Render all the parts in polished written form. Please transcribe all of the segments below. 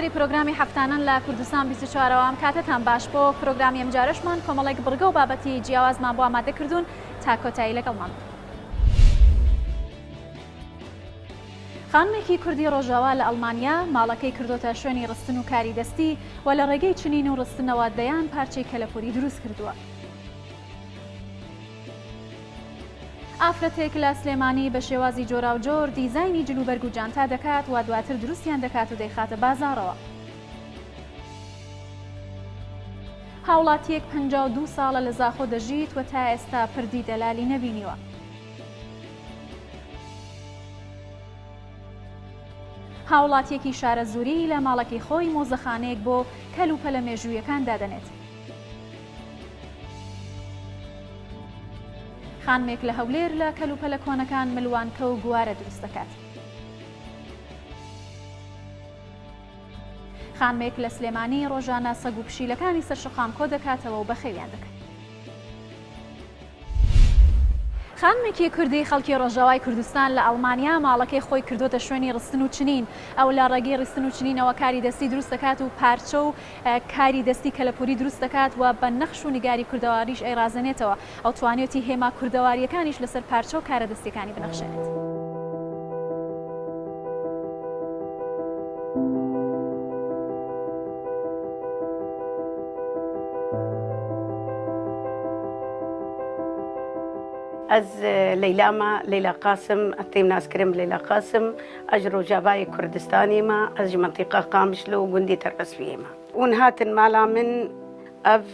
سەری پرۆگرامی هەفتانەن لە کوردستان 24ەوەم کاتتان باش بۆ پرۆگرامی ئەمجارشمان کۆمەڵێک بڕگە و بابەتی جیاوازمان بۆ ئامادە کردوون تا کۆتایی لەگەڵمان. خانمێکی کوردی ڕۆژاوا لە ئەڵمانیا ماڵەکەی کردوتە شوێنی ڕستن و کاری دەستی و لە ڕێگەی چنین و ڕستنەوە دەیان پارچەی کەلەپوری دروست کردووە. ئافرەتێک لە سلێمانی بە شێوازی جۆراوجۆر دیزایانی جلوبەرگ و جانتا دەکات و دواتر دروستیان دەکات و دەیخاتە بازاڕەوە. هاوڵاتیەک 52 ساڵە لە زاخۆ دەژیت و تا ئێستا پردی دەلالی نەبینیوە. هاوڵاتیەکی شارە زووری لە ماڵەکەی خۆی مۆزەخانەیەک بۆ کەلوپە لە مێژوویەکان دادەنێت. خانمێک لە هەولێر لە کەلوپە لە کۆنەکان ملوانکە و گوارە دروست دەکات. خانمێک لە سلێمانی ڕۆژانە سەگ و پشیلەکانی سەر شقام کۆ دەکاتەوە و بەخێویان دەکات. خانمێکی کوردی خەڵکی ڕۆژاوای کوردستان لە ئەڵمانیا ماڵەکەی خۆی کردوتە شوێنی ڕستن و چنین. ئەو لە ڕێگەی ڕستن و چنینەوە کاری دەستی دروست دەکات و پارچە و کاری دەستی کەلەپوری دروست دەکات و بە نەخش و نیگاری کوردەواریش ئەیڕازێنێتەوە. ئەو توانێتی هێما کوردەواریەکانیش لەسەر پارچە و کارە دەستیەکانی بنەخشێنێت. از لیلا قاسم اتیم ناس کریم لیلا قاسم از روجاوای کردستانی ما از منطقه قامشلو گندی ترقصفیه ما اون هاتن مالا من اف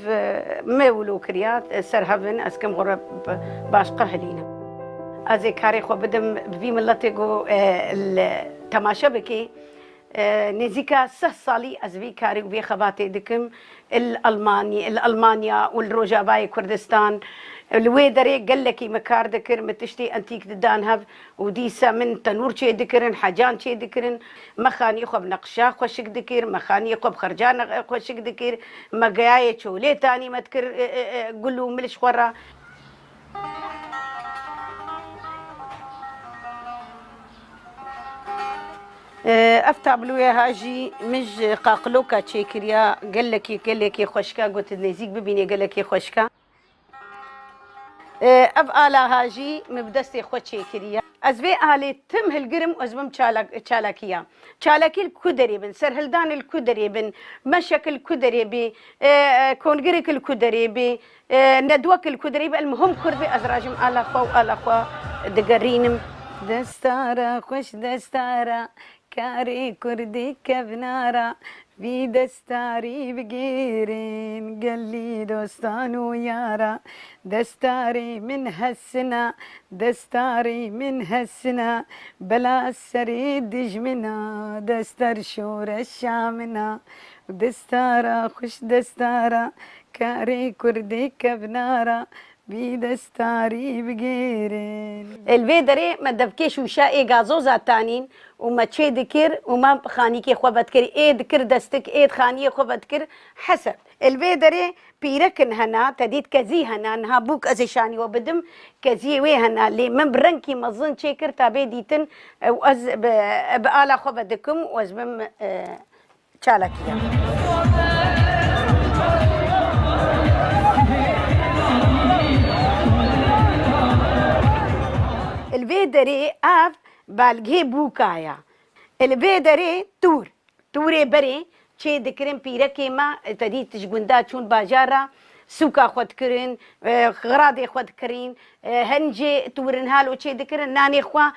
مولو کریات سرهفن از کم غرب باش قهلینا از کاری خو بدم بی ملتی گو تماشا بکی نزيكا 6 صالي أزبي كاري وبي خباتي دكم الألمانيا والروجاباي كردستان الويدري قال لك مكار ذكر متشتي أنتيك دانهف وديسا من تنور شي ذكرن حجان شي ذكرن مخاني خب نقشا خوشك ذكر مخاني خب خرجان خوشك ذكر مقايا شولي تاني ما تكر قلو ملش خورا افتابلويا هاجي مش قاقلوكا تشيكريا قال لك خوشكا قلت نزيك ببيني قال لك خوشكا اف آلا هاجي مبدستي خو تشيكريا ازبي آلي تم هالقرم وازبم تشالاكيا تشالاكي الكدري بن سرهلدان الكدري بن مشك الكدري بي كونغريك الكدري بي ندوك الكدري بي المهم كربي ازراجم آلا خو آلا خو دقرينم دستارا خوش دستارا كاري كردي كبنارا في دستاري بقيرين قالي دوستان ويارا دستاري من هالسنة دستاري من هالسنة بلا السريد دجمنا دستر شور الشامنا دستارا خوش دستارا كاري كردي كبنارا بيدستاري بقيرين البيدري ما دبكيش وشائي غازوزا تانين وما تشي ذكر وما خانيكي خوبت كري ايه ذكر دستك ايه خانيه خوبت كر حسب البيدري بيركن هنا تديت كزي هنا نها بوك ازيشاني وبدم كزي وي هنا اللي من برنكي مظن شيكر تابي ديتن واز بآلا خوبتكم وازمم تشالكيا البيدري اف بالغي بوكايا البيدري توري بري چه دكرين بيركي ما تدي تشغوندا چون باجارا سوكا خود كرين غرادي خود كرين هنجي تورن هالو چه دكرين ناني خوا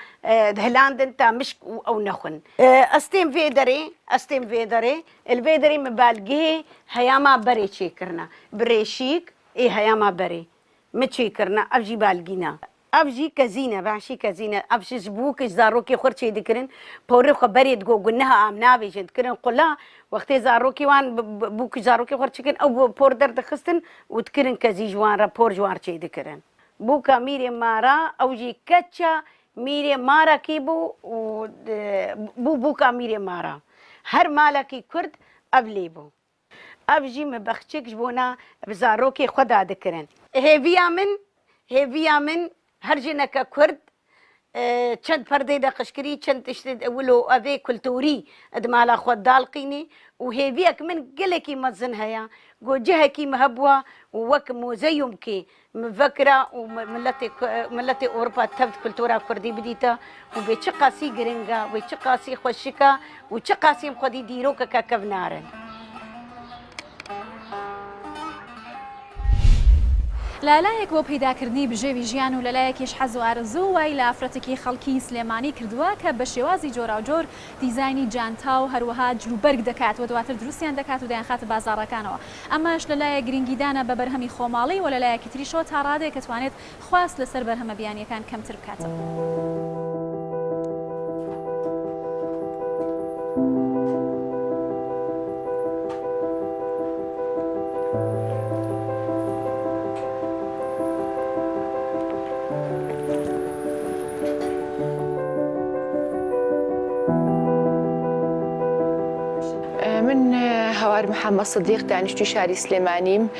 دهلاندن تا مشك او نخن استيم فيدري البيدري مبالغي هياما بري چه كرنا بريشيك اي هياما بري مچي كرنا افجي بالغينا افجي كزينه بعشي كزينه افجي زبوك زاروكي خرشي ذكرن بوري خبري تقو قلناها امنا بيجي ذكرن قلا وقت زاروكي وان بوك زاروكي خرشي او بوردر دخستن وذكرن كزي جوان رابور جوار شي ذكرن بوكا ميري مارا اوجي كاتشا ميري مارا كيبو بوكا ميري مارا هر مالكي كرد ابليبو افجي مبخشك جبونا بزاروكي خدا ذكرن هيفيا من هرجنك كرد چەند پەردەی دەقشکری چەند تشت ولۆ ئەvê کولتوری دمالا خۆ داڵقینی و هێڤیەک من gelekî mezin heye gocehekî me hebûwa û wek mûzeyûm kê min vekira û milletê Ewropa tevt kultura Kurdî bidîte û bê çi qasî giring e wê çi qasî xweşik e û çi qasîm xwedî dîrokeke kevnarin. لەلایەک بۆ پەیداکردنی بژێوی ژیان و لەلایەکیش حەز و ئارزوو وای لە ئافرەتێکی خەڵکی سلێمانی کردووە کە بە شێوازی جۆراوجۆر دیزایانی جانتا و هەروەها جلوبەرگ دەکات و دواتر دروستیان دەکات و دەیانخاتە بازاڕەکانەوە ئەمەش لەلایە گرنگیدانە بە بەرهەمی خۆماڵی و لەلایەکی تریشۆ تا ڕادێک کە توانێت خواست لەسەر بەرهەمە بیانیەکان کەمتر بکاتەوە. من هەوار محەممەد سدیق دانیشتوی شاری سلێمانیم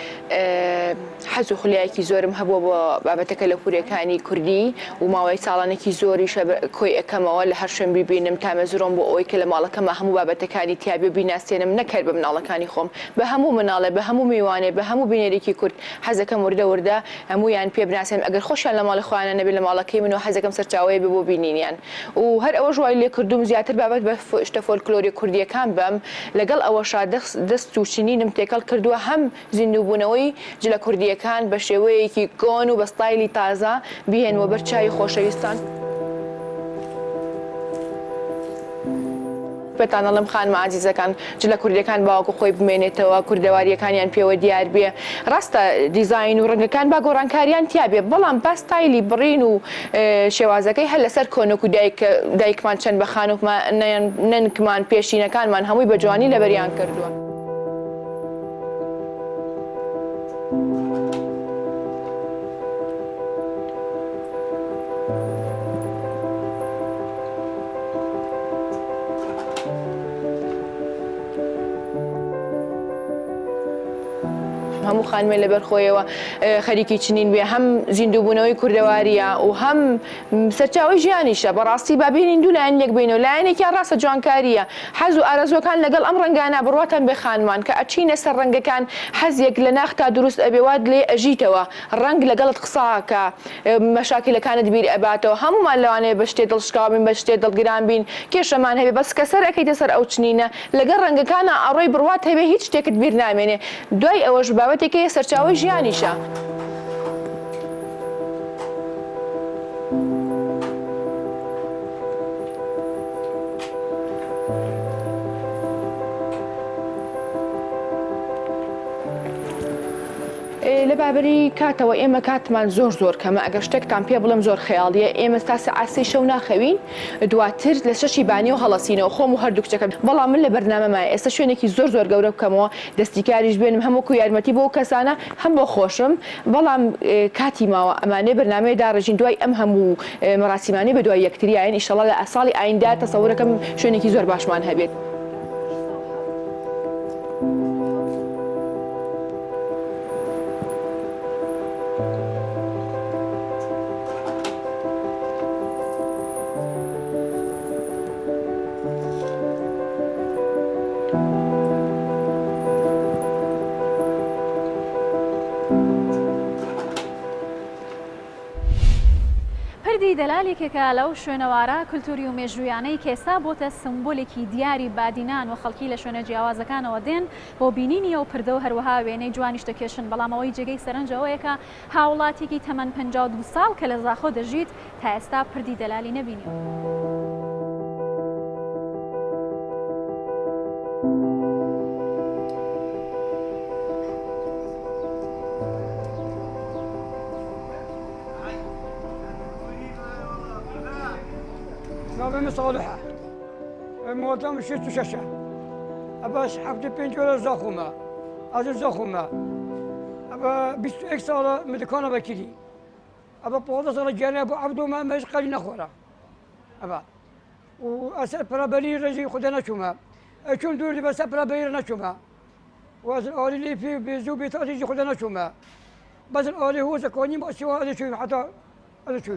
حەز و خولیایەکی زۆرم هەبووە بۆ بابەتەکە لە پورەکانی کوردی و ماوەی ساڵانێکی زۆری کۆی ئەەکەمەوە لە هەر شوێن ببینم تامەزرۆم بۆ ئەوەی کە لە ماڵەکەمە هەموو بابەتەکانی تیابێ بیناسیێنم نەکرد بە مناڵەکانی خۆم بە هەموو مناڵێ بە هەموو میوانێ بە هەموو بینێرێکی کورد حەزەکەم وردە وردە هەمویان پێ بناسێن ئەگەر خۆشیان لە ماڵی خۆیانە نەبێت لە ماڵەکەی من و حەزەکەم سەرچاوەیە بۆ بینینیان و هەر ئەوە ژوای لێ کردوم زیاتر بابەت بە شتە فۆلکلۆری کوردیەکان بم لەگەڵ ئەوەشا دەست و شینینم تێکەڵ کردووە هەم زیندووبوونەوەی جلە کوردیەکان بە شێوەیەکی کۆن و بە ستایلی تازە بهێنوە بەر چاوی خۆشەویستان. پێتانەڵم خانمە عزیزەکان جلە کوردیەکان باوەکو خۆی بمێنێتەوە کوردەواریەکانیان پێوە دیار بێ ڕاستە دیزاین و ڕەنگەکان با گۆڕانکاریان تیابێ بەڵام باستایلی بڕین و شێوازەکەی هەر لەسەر کۆنک و دایکمان چەند بە خانووکمان ننکمان پێشینەکانمان هەمووی بە جوانی لەبەریان کردووە. هەموو خانمێ لەبەر خۆیەوە خەریکی چنین بێ هەم زیندووبوونەوەی کوردەواریە و هەم سەرچاوی ژیانیشە بەڕاستی بابینین دوو لایەن لێک بینەوە لایەنێکیان ڕاستە جوانکاریە حەز و ئارەزوەکان لەگەڵ ئەم ڕەنگانە بڕواتان بێ خانمان کە ئەچینە سەر ڕەنگەکان حەزێک لە ناختا دروست ئەبێوات لێ ئەژیتەوە ڕەنگ لەگەڵت قساکە مەشاکلەکانت بیر ئەباتەوە هەمومان لەوانەیە بە شتێ دڵشکاوبین بە شتێ دڵگران بین کێشەمان هەبێ بەس کە سەر ئەەکەیتە سەر ئەو چنینە لەگەڵ ڕەنگەکانە ئەڕۆی بڕوات هەبێ هیچ شتێکت بیر نامێنێ دوای ئەوەش بابەتێکەیە سەرچاوی ژیانیشە. لە بابەری کاتەوە ئێمە کاتمان زۆر کەمە ئەگەر شتێکتان پێ بڵم زۆر خەیاڵیە ئێمە تا سەعاتی شەو ناخەوین دواتر لە شەشی بانی و هەڵەسینەوە خۆم و هەردوو کچەکە بەڵام من لە بەرنامەمە ئێستا شوێنێکی زۆر گەورە بکەمەوە دەستیکاریش بێنم هەمووکو یارمەتی بۆ کەسانە هەم بۆ خۆشم بەڵام کاتی ماوە ئەمانەی بەرنامەیەدا ڕژین دوای ئەم هەموو مەراسیمانەی بە دوای یەکتریایەن ئیشەڵا لە ساڵی ئایندا تەسەورەکەم شوێنێکی زۆر باشمان هەبێت. پردی دەلالێکێکە لەو شوێنەوارە کولتوری و مێژوویانەی کێسا بۆتە سمبۆلێکی دیاری بادینان و خەڵکی لە شوێنە جیاوازەکانەوە دێن بۆ بینینی ئەو پردە و هەروەها وێنەی جوانیش دەکێشن بەڵامەوەی جێگەی سەرنجەوەیەکە هاوڵاتێکی تەمەن 52 ساڵ کە لە زاخۆ دەژیت تا ئێستا پردی دەلالی نەبینیوە. نامم صالحة موضوع مشيت وشاشة أباش حفظ بينجولا زخمة از زخمة أبا 21 سالة مدكانة بكيري أبا 15 سالة جاني أبو عبدو ما مش قلي نخورة أبا وأسأل برابلي رجي خدنا شوما أشون دوري بس برابلي نشوما وأسأل أولي اللي في بيزو بيتاجي خدنا شوما بس الأولي هو زكوني ما سوى هذا شو حتى هذا شو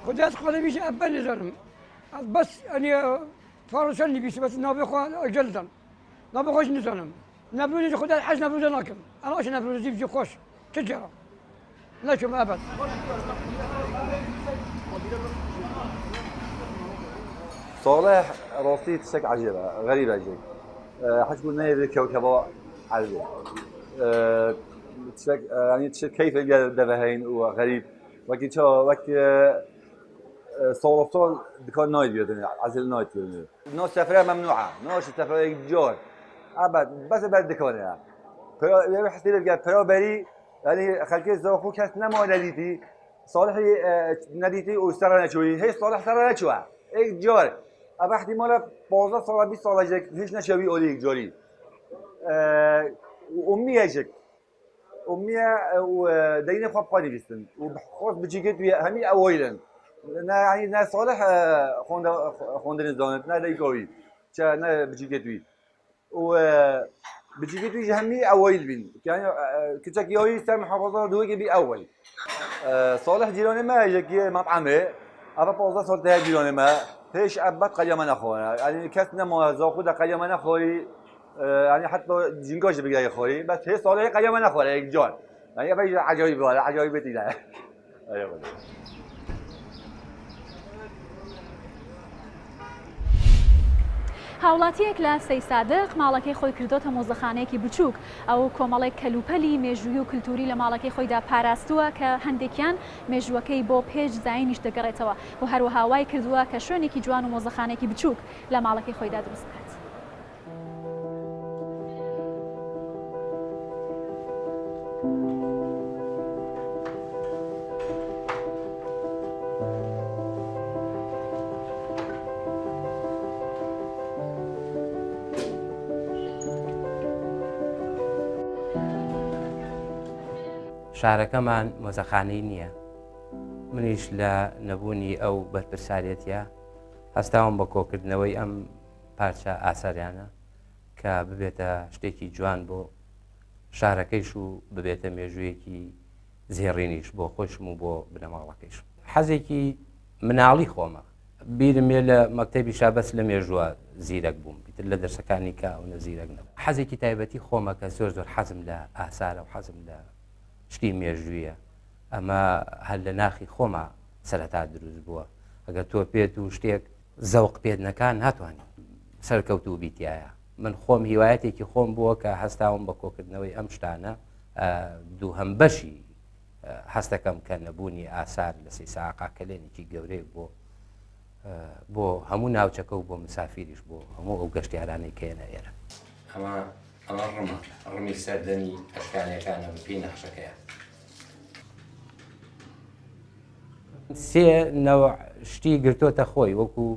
خداش قال بيش أبني زرم بس أنا فارسني بيش بس نبي خو جلدن نبي خوش نزنم نبي خداش حاج نبي زناكم أنا أش نبي زيب جي خوش تجرا لا شو ما أبد صالح راسي تشك عجيبة غريبة جي حسب إنه يذكر كوكبة عجيبة تشك يعني تشك كيف الدفهين وغريب وقت شو وقت صال دكان نايت بيدني عزل نايت بيدني نو سفرة ممنوعة نو سفرة جور أبد بس بعد دكان يعني فيا حسيت بقى برا بري يعني خلكي زوجو كاس نما نديتي صالح نديتي وسرنا شوي هي صالح سرنا شوي إيه جور أبى احتمال 15 سال 20 سال جك هیچ نشوی اولی جاری أمي جك أمي ودينا خواب قادي بيستن وبخوص بتجيكت ويا همي أويلن يعني ناس صالح خوندن الزانت نا ليكوي شا نا بتجيكت وي و بتجيكت وي همي أويل بين يعني كتاك يوي سام محافظة دوي بي أول صالح جيراني ما جك مطعمه أبى 15 سال ده جيراني ما هيش أبد قيامنا نخوري يعني كسنا ما زاخود قيامنا نخوري يعني حتى جنگاش بيجي خوري بس هي صالح قيامنا نخوري یک جان يعني أبى عجایب ولا عجایب تیله أيوة هاوڵاتیەک لە سەی سادق ماڵەکەی خۆی کردوتە مۆزەخانەیەکی بچووک ئەو کۆمەڵێک کەلوپەلی مێژووی و کللتوری لە ماڵەکەی خۆیدا پاراستووە کە هەندێکیان مێژوەکەی بۆ پێش زاینیش دەگەڕێتەوە و هەروەها وای کردووە کە شوێنێکی جوان و مۆزەخانێکی بچووک لە ماڵەکەی خۆیدا دروست بکات. شارەکەمان مۆزەخانەی نییە منیش لە نەبوونی ئەو بەرپرساریەتە هەستاوم بە کۆکردنەوەی ئەم پارچە ئاساریانە کە ببێتە شتێکی جوان بۆ شارەکەیش و ببێتە مێژوویەکی زێڕینیش بۆ خۆشم و بۆ بنەماڵەکەیش حەزێکی مناڵی خۆمە بیرمێ لە مەکتەبی شابەس لە مێژووە زیرەک بووم بیتر لە دەرسەکانی کاونە زیرەک نەبوو حەزێکی تایبەتی خۆمە کە زۆر حەزم لە ئاسارە و حەزم لە شتی مێژوویە ئەمە هەر لە ناخی خۆمە سەرەتا دروست بووە ئەگەر تۆ پێت و شتێک زەوق پێدنەکان ناتوانانی سەرکەوت و بیتایە من خۆم هیوایەتێکی خۆم بووە کە هەستاوم بە کۆکردنەوەی ئەم شتانە دووهەم بەشی هەستەکەم کە نەبوونی ئاسار لە سەی ساقا کلێنێکی گەورەی بۆ هەموو ناوچەکە و بۆ مسافیریش بۆ هەموو ئەو گەشتیارانەی کێنە ئێرە ئەمە ڕمی سەردەمی ئەشکانیەکانە پێی نەخشەکەیە سێ نەوع شتی گرتوۆتە خۆی وەکو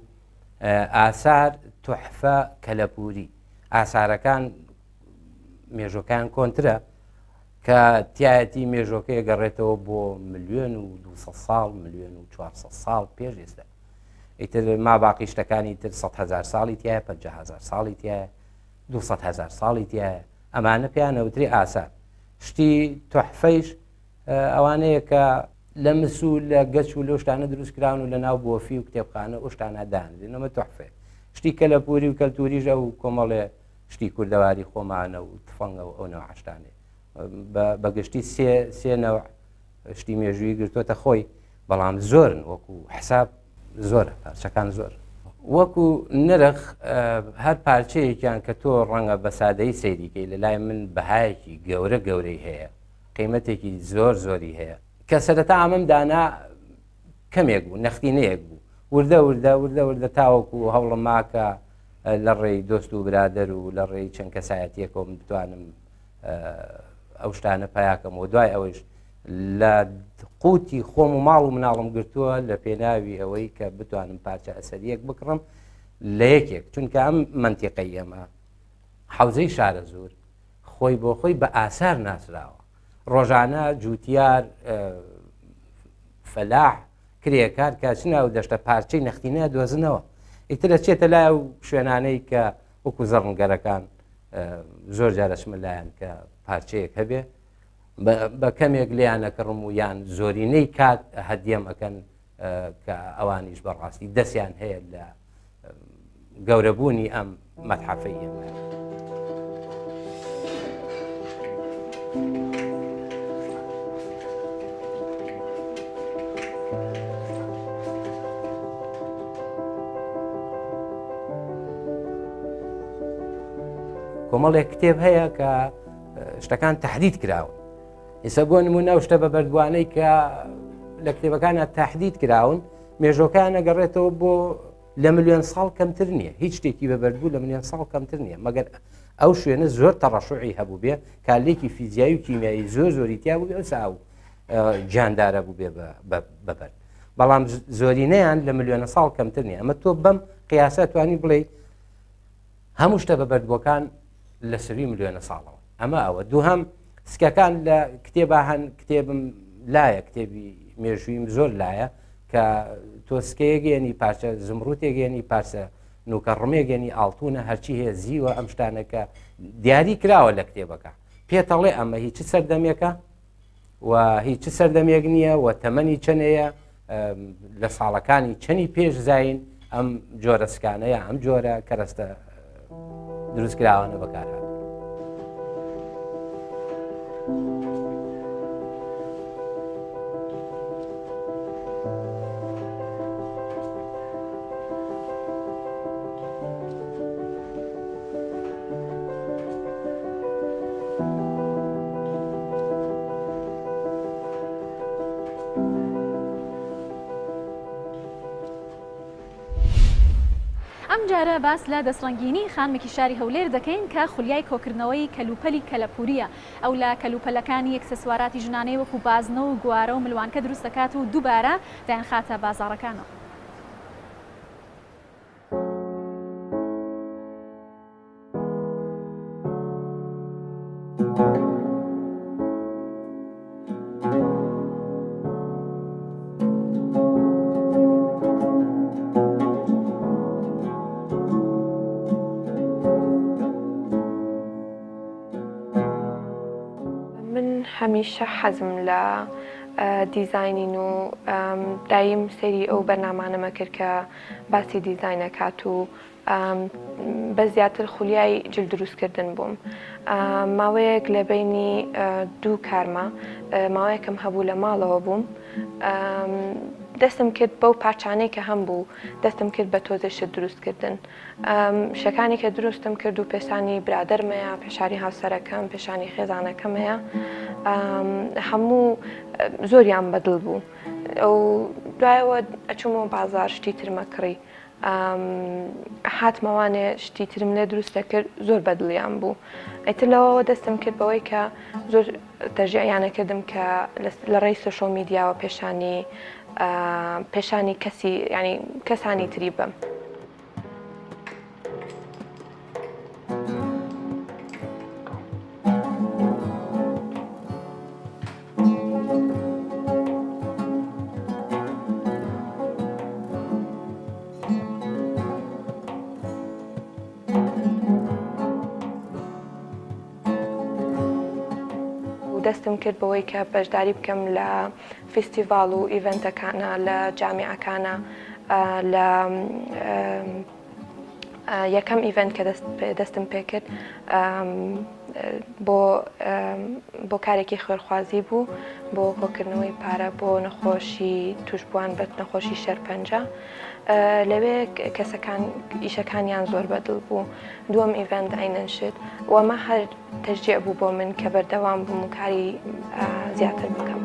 ئاسار تحفە کەلەپوری ئاسارەکان مێژۆکان کۆنترە کە تایەتی مێژۆکەیە گەڕێتەوە بۆ 1,200,000 ساڵ 1,400,000 ساڵ پێش ئێستا ئیتر ما باقی شتەکانی تر 100,000 ساڵی تایە 50,000 ساڵی تایە 200,000 ساڵی تایە ئەمانە پیانەوتری ئاسار شتی تحفەیش ئەوانەیە کە لە مسو لە گەچ و لەو شتانە دروست کراون و لە ناو بۆفی و کتێبخانە ئەو شتانە دانێنەوە تحفێ شتی کەلەپوری و کەلتوریژە و کۆمەڵێ شتی کوردەواری خۆمانە و تفەنگە و ئەو نەوع شتانێ بەگشتی سێ نەوع شتی مێژووی گرتوۆتە خۆی بەڵام زۆرن وەکو حساب زۆرە پارچەکان زۆر وەکو نرخ هەر پارچەیەکیان کە تۆ ڕەنگە بە سادەی سەیریکەی لە لای من بەهایەکی گەورەی هەیە قیمەتێکی زۆری هەیە کە سەرەتا ئەمەم دانا کەمێک بوو نەختینەیەک بوو وردە تاوەکو هەوڵم ماکە لە ڕێی دۆست و برادەر و لە ڕێی چەند کەسایەتیەکەوە من بتوانم ئەو شتانە پیاکەم و دوای ئەوەش لە قوتی خۆم و ماڵ و مناڵم گرتووە لە پێناوی ئەوەی کە بتوانم پارچە ئەسەریەک بکڕم لە یەکێک چونکە ئەم منتیقەی ئەمە حوزەی شارە زۆر خۆی بۆ خۆی بە ئاسار ناسراوە ڕۆژانە جوتیار فەلاح کرێکار کە چنە و دەشتە پارچەی نەختینە دۆزنەوە ئیترە چێتە لای و شوێنانەی کە وەکو زەڕنگەرەکان زۆر جارەشمە لایەن کە پارچەیەک هەبێ بە کەمێک لیانەکەڕم و یان زۆرینەی کات هەدیەم ئەەکەن کە ئەوانیش بەڕاستی دەستیان هەیە لە گەورەبوونی ئەم مەتحەفەی ئێمە. کۆمەڵێک کتێب هەیە کە شتەکان تهدید کراون. ئێستا بۆ نمونە شتە بە بەردوانەی کە لە کتێبەکانە تهدید کراون مێژۆکان ئەگەڕێتەوە بۆ لە ملیۆن ساڵ کەمتر نییە، هیچ شتێکی بەبەردبوو لە ملیۆن ساڵ کەمتر نییە، مەگەر ئەو شوێنە زۆر تەڕەشوعی هەبوو بێ کارلێکی فیزیایی و کیمیایی زۆریتیا بوو بێ ئەوسا و گیاندارە بوو بێ بەبەر. بەڵام زۆرینەیان لە ملیۆنە ساڵ کەمتر نییە. ئەمە تۆ بەم قیاسە توانی بڵێ هەموو شتە بەبەردبووەکان لە سەروی ملیۆنە ساڵەوە. ئەمە ئەوە دووهەم سکەکان لە کتێبە هەن کتێبم لایە کتێبی مێژوویم زۆر لایە کە تۆسکەیەگەێنی پارچە زمڕوتێگەێنی پارچە نوکە ڕمێگەنی ئاڵتونە هەرچی هەیە زیوە ئەم شتانەکە دیاری کراوە لە کتێبەکە پێتەڵێ ئەمە هیچ سەردەمێکە و هیچ سەردەمێک نییە و تەمەنی چەندەیە لە ساڵەکانی چەندی پێش زین ئەم جۆرە سکانەیە ئەم جۆرە کەرەستە دروستکراوانە بەکارهات. ئەم جارە باس لە دەستڕەنگینی خانمێکی شاری هەولێر دەکەین کە خولیای کۆکردنەوەی کەلوپەلی کەلەپوریە. ئەو لە کەلوپەلەکانی ئەکسسوارات ژنانەی وەکو بازنە و گوارە و ملوانکە دروست دەکات و دووبارە دایان خاتە بازاڕەکانەوە. هەمیشە حەزم لە دیزاینین و دایم سەری ئەو بەرنامانەمە کرد کە باسی دیزاینەکات و بە زیاتر خولیای جل دروستکردن بووم. ماوەیەک لە بینی دوو کارمە ماوەیەکم هەبوو لە ماڵەوە بووم دەستم کرد بەو پارچانەی کە هەم بوو دەستم کرد بە تۆزێشت دروستکردن. شەکانی کە دروستم کرد و پێشانی برادەرمەیە پێشانی هاوسەرەکەم پێشانی خێزانەکەم هەیە هەموو زۆریان بەدڵ بوو. ئەو دوایەوە ئەچوومەوە بازار شتی ترمە کڕی هاتمەوانێ شتی ترم لێ دروستە کرد زۆر بەدڵیان بوو. ئەیتر لەوەوە دەستم کرد بەوەی کە زۆر تەرجیعیانەکردم کە لە ڕێی سۆشۆڵ میدیاوە پێشانی کەسی ینی کەسانی تری بم. دەستم کرد بەوەی کە بەشداری بکەم لە فستیڤال و ئیڤنتەکانە لە جامیعەکانە. لە یەکەم ئیڤنت کە دەستم پێ کرد بۆ کارێکی خوێرخوازی بوو بۆ کۆکردنەوەی پارە بۆ نەخۆشی توشبووان بە نەخۆشی شەرپەنجە. لەوێ کەسەکان ئیشەکانیان زۆر بەدڵ بوو. دووەم ئیڤنت ئاینەنشت وەمە هەر تەشجیع بوو بۆ من کە بەردەوام بووم و کاری زیاتر بکەم.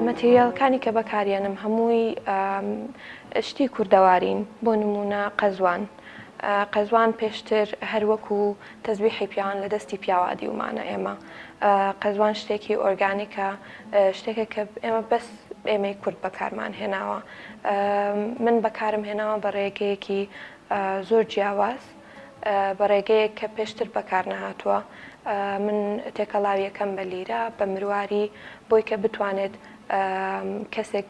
مەتریالەکانی کە بەکارێنم هەمووی شتی کوردەوارین. بۆ نمونە قەزوان. قەزوان پێشتر هەروەکو تەزبیحی پیاوان لە دەستی پیاوادی ومانە ئێمە. قەزوان شتێکی ئۆرگانیکە شتێکە کە ئێمە بەس ئێمەی کورد بەکارمان هێناوە. من بەکارم هێناوە بە ڕێگەیەکی زۆر جیاواز بە ڕێگەیەک کە پێشتر بەکار نەهاتووە. من تێکەڵاویەکەم بە لیرە بە مرواری بۆی کە بتوانێت کەسێک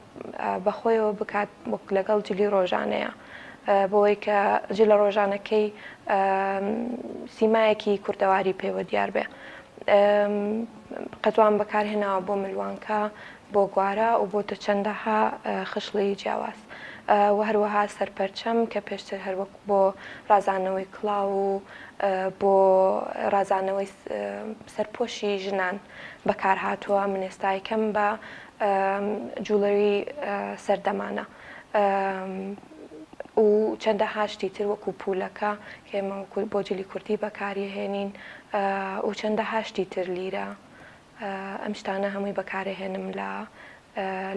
بەخۆیەوە بکات وەک لەگەڵ جلی ڕۆژانەیە. بۆی کە جلە ڕۆژانەکەی سیمایەکی کوردەواری پێوە دیار بێ. قەتوان بەکارهێناوە بۆ ملوانکە، بۆ گوارە و بۆ چەندەها خشڵی جیاواز و هەروەها سەرپەرچەم کە پێشتر هەروەک بۆ ڕازانەوەی کڵاو و بۆ ڕازانەوەی سەرپۆشی ژنان بەکار هاتووە. من ئێستا یەکەم بە جوولەری سەردەمانە و چەندەها شتی تر وەکو پولەکە کە ئێمە بۆ جلی کوردی بەکاریهێنین و چەندەها شتی تر لیرە. ئەم شتانە هەمووی بەکارهێنم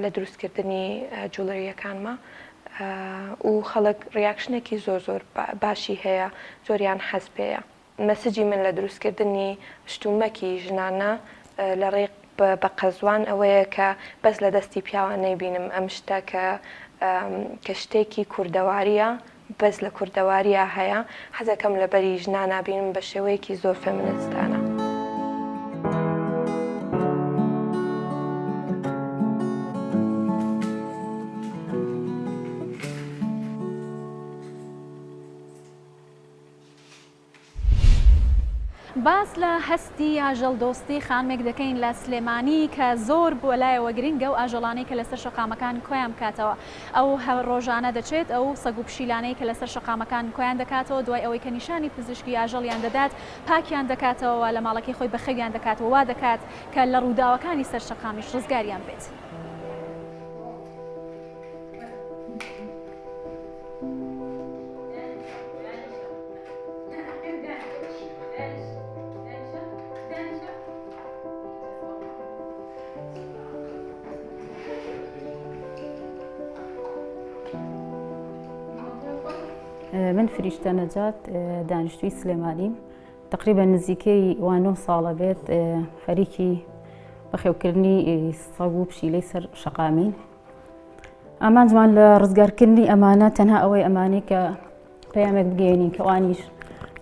لە دروستکردنی جوولەریەکانمە و خەڵک ڕیاکشنێکی زۆر باشی هەیە، زۆریان حەز پێیە. مەسجی من لە دروستکردنی شتومەکی ژنانە لە ڕێک بە قەزوان ئەوەیە کە بەس لە دەستی پیاوە نەیبینم ئەم شتە کە شتێکی کوردەواریە، بەس لە کوردەواریە هەیە، حەزەکەم لە بەری ژنانە بینم بە شێوەیەکی زۆر فێمینیستانە. باس لە هەستی ئاژەڵ دۆستی خانمێک دەکەین لە سلێمانی کە زۆر بۆ لایەوە گرنگە و ئاژەڵانەی کە لەسەر شەقامەکان کۆیان بکاتەوە. ئەو ڕۆژانە دەچێت ئەو سەگ و پشیلانەی کە لەسەر شەقامەکان کۆیان دەکاتەوە، دوای ئەوەی کە نیشانی پزیشکی ئاژەڵیان دەدات پاکیان دەکاتەوە، لە ماڵەکەی خۆی بەخەویان دەکاتەوە، وا دەکات کە لە ڕووداوەکانی سەر شەقامیش ڕزگاریان بێت. من فریشتە نەجات دانیشتووی سلێمانی تقریبا نزیکەی 9 ساڵە بێت خەریکی بەخێوکردنی سەگ و پشیلەی سەر شەقامین. ئامانجمان لە ڕزگارکردنی ئەمانە تەنها ئەوەی ئەمانەی کە پەیامێک بگەێنین کە ئەوانیش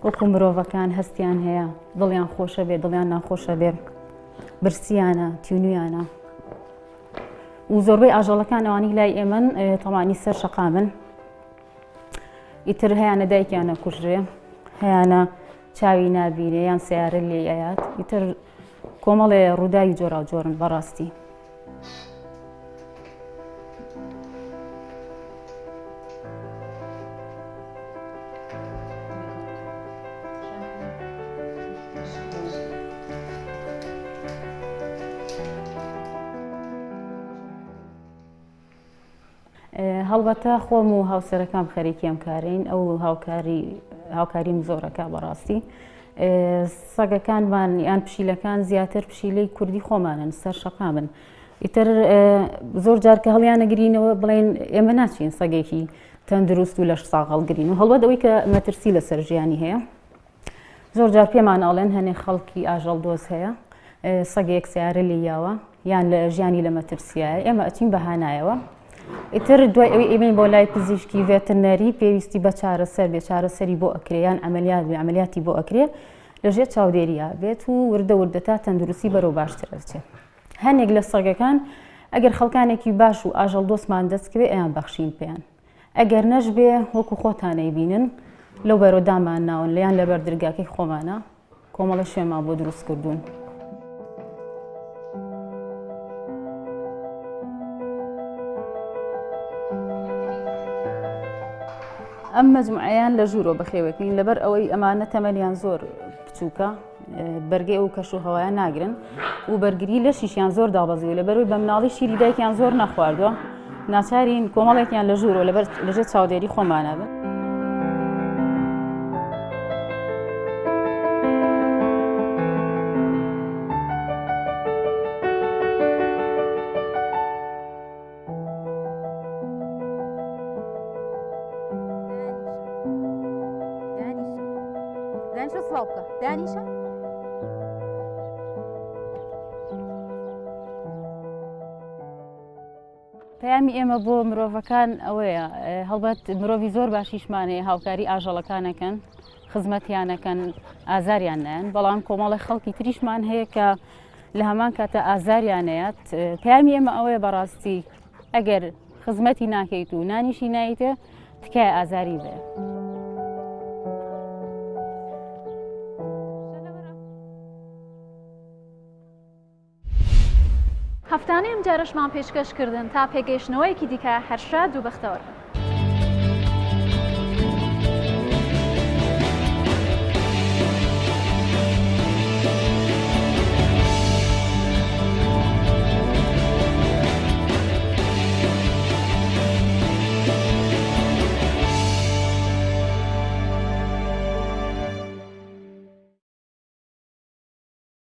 وەکو مرۆڤەکان هەستیان هەیە، دڵیان خۆشە بێ، دڵیان ناخۆشە بێ، برسیانە، تیونویانە و زۆربەی ئاژەڵەکان ئەوانی لای ئێمەن تەمانی سەر شەقامن. ئیتر هەیانە دایکیانە کوژرێ، هەیانە چاوی نابینێ یان سیارە لێ ئەیات، ئیتر کۆمەڵێ ڕووداوی جۆرا و جۆرن بەڕاستی. هەڵبەتە خۆم و هاوسەرەکەم خەریکی ئەم کارین، ئەو هاوکاریم زۆرەکە بەڕاستی. سەگەکانمان یان پشیلەکان زیاتر پشیلەی کوردی خۆمانن، سەر شەقامن. ئیتر زۆر جار کە هەڵیانەگرینەوە بڵێن ئێمە ناچین سەگێکی تەندروست و لەش ساغ هەڵگرین و هەڵبەت ئەوەی کە مەترسی لەسەر ژیانی هەیە. زۆر جار پێمان ئاڵێن هەنێ خەڵکی ئاژەڵ دۆست هەیە، سەگێک سیارە لێیاوە یان لە ژیانی لە مەترسیایە، ئێمە ئەچین بەهانایەوە. ئیتر دوای ئەوەی ئێمەی بۆ لای پزیشکی ڤێترنەری پێویستی بە چارەسەر بێ، چارەسەری بۆ ئەکرێ یان ئەمەلیات بێ، ئەمەلیاتی بۆ ئەکرێ لەژێر چاودێریە بێت و وردە وردە تا تەندروستی بەرەو باشتر دەچێت. هەندێک لە سەگەکان ئەگەر خەڵکانێکی باش و ئاژەڵ دۆستمان دەستکەوێ ئەیان بەخشین پێیان، ئەگەر نەش بێ وەکو خۆتانەی بینن لەو بەرەودامان ناون لەیان لەبەر دەرگاکەی خۆمانە کۆمەڵە شوێمان بۆ دروست کردوون. ئەم مەجموعەیان لە ژوورۆ بەخێوەکەین لەبەر ئەوەی ئەمانە تەمەنیان زۆر بچووکە، بەرگێ و کەش و هەوایان ناگرن و بەرگری لە شیشیان زۆر دابەزیوە، لەبەرەوەی بە مناڵی شیری دایکیان زۆر نەخواردووە، ناچارین کۆمەڵێکیان لە ژوورۆ لەژێر چاودێری خۆمانە بن. پەیامی ئێمە بۆ مرۆڤەکان ئەوەیە، هەڵبەت مرۆڤی زۆر باشیشمانەیە هاوکاری ئاژەڵەکانەکەن، خزمەتیانەکەن، ئازاریان نایەن، بەڵام کۆمەڵی خەڵکی تریشمان هەیە کە لە هەمان کاتە ئازاریانەیەت. پەیامی ئێمە ئەوەیە بەڕاستی ئەگەر خزمەتی ناکەیت و نانیشی نایتێ تکای ئازاری بێ. هەفتانەی ئەم جارەشمان پێشکەشکردن تا پێگەیشتنەوەیەکی دیکە هەرشاد و بەختەوەرە.